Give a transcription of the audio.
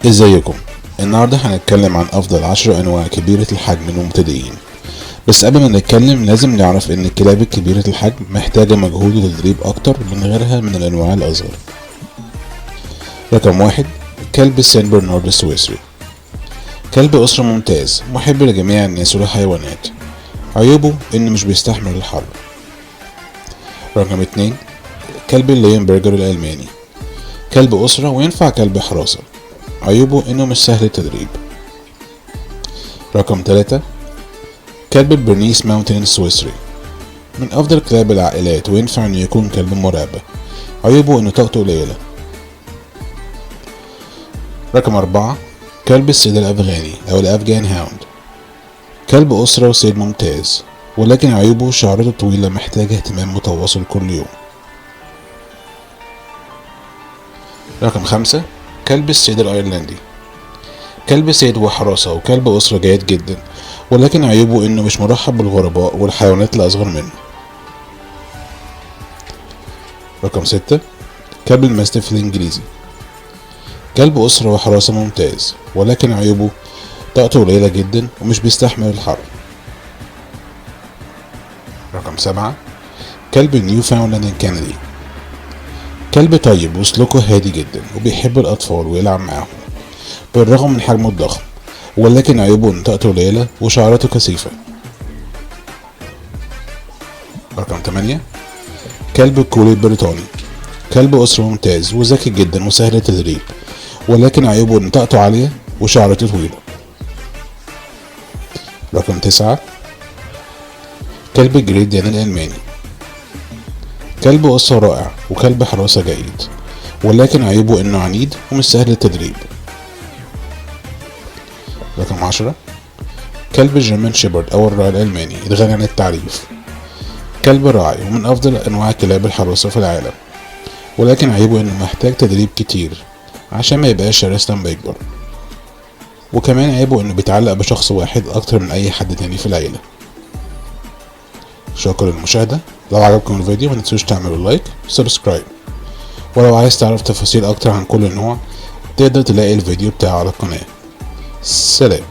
ازيكم؟ النهارده هنتكلم عن افضل 10 انواع كبيرة الحجم للمبتدئين. بس قبل ما نتكلم لازم نعرف ان الكلاب الكبيرة الحجم محتاجة مجهود وتدريب اكتر من غيرها من الانواع الاصغر. رقم 1، كلب سان برنارد السويسري. كلب اسرة ممتاز محب لجميع الناس والحيوانات. عيوبه انه مش بيستحمل الحر. رقم 2، كلب الليونبرجر الالماني. كلب اسرة وينفع كلب حراسة. عيوبه انه مش سهل التدريب. رقم 3، كلب برنيس ماونتن السويسري. من افضل كلاب العائلات وينفع انه يكون كلب مرعبة. عيوبه انه طاقته قليلة. رقم 4، كلب الصيد الافغاني او الافغان هاوند. كلب اسرة وصيد ممتاز، ولكن عيوبه شعرته طويلة محتاجة اهتمام متواصل كل يوم. رقم 5، كلب الصيد الايرلندي. كلب صيد وحراسة وكلب اسرة جيد جدا، ولكن عيوبه انه مش مرحب بالغرباء والحيوانات الاصغر منه. رقم 6، كلب الماستيف الانجليزي. كلب اسرة وحراسة ممتاز، ولكن عيوبه طاقته قليلة جدا ومش بيستحمل الحر. رقم 7، كلب نيوفاوندلاند الكندي. كلب طيب وسلوكه هادي جدا وبيحب الاطفال ويلعب معاهم بالرغم من حجمه الضخم، ولكن عيوبه ان طاقته قليلة وشعراته كثيفة. رقم 8، كلب الكولي البريطاني. كلب أسرة ممتاز وذكي جدا وسهل التدريب، ولكن عيوبه ان طاقته عالية وشعرته طويلة. رقم 9، كلب الجريت دان الألماني. كلب أسرة رائع وكلب حراسة جيد، ولكن عيوبه انه عنيد ومش سهل التدريب. رقم 10، كلب الجيرمان شيبرد او الراعي الألماني الغني عن التعريف. كلب راعي ومن افضل انواع كلاب الحراسة في العالم، ولكن عيبه انه محتاج تدريب كتير عشان ما يبقاش شرس لما يكبر، وكمان عيبه انه بيتعلق بشخص واحد اكتر من اي حد تاني في العيلة. شكرا للمشاهدة. لو عجبكم الفيديو ما تنسوش تعملوا لايك وسبسكرايب، ولو عايز تعرف تفاصيل اكتر عن كل نوع تقدر تلاقي الفيديو بتاعه على القناة. سلام.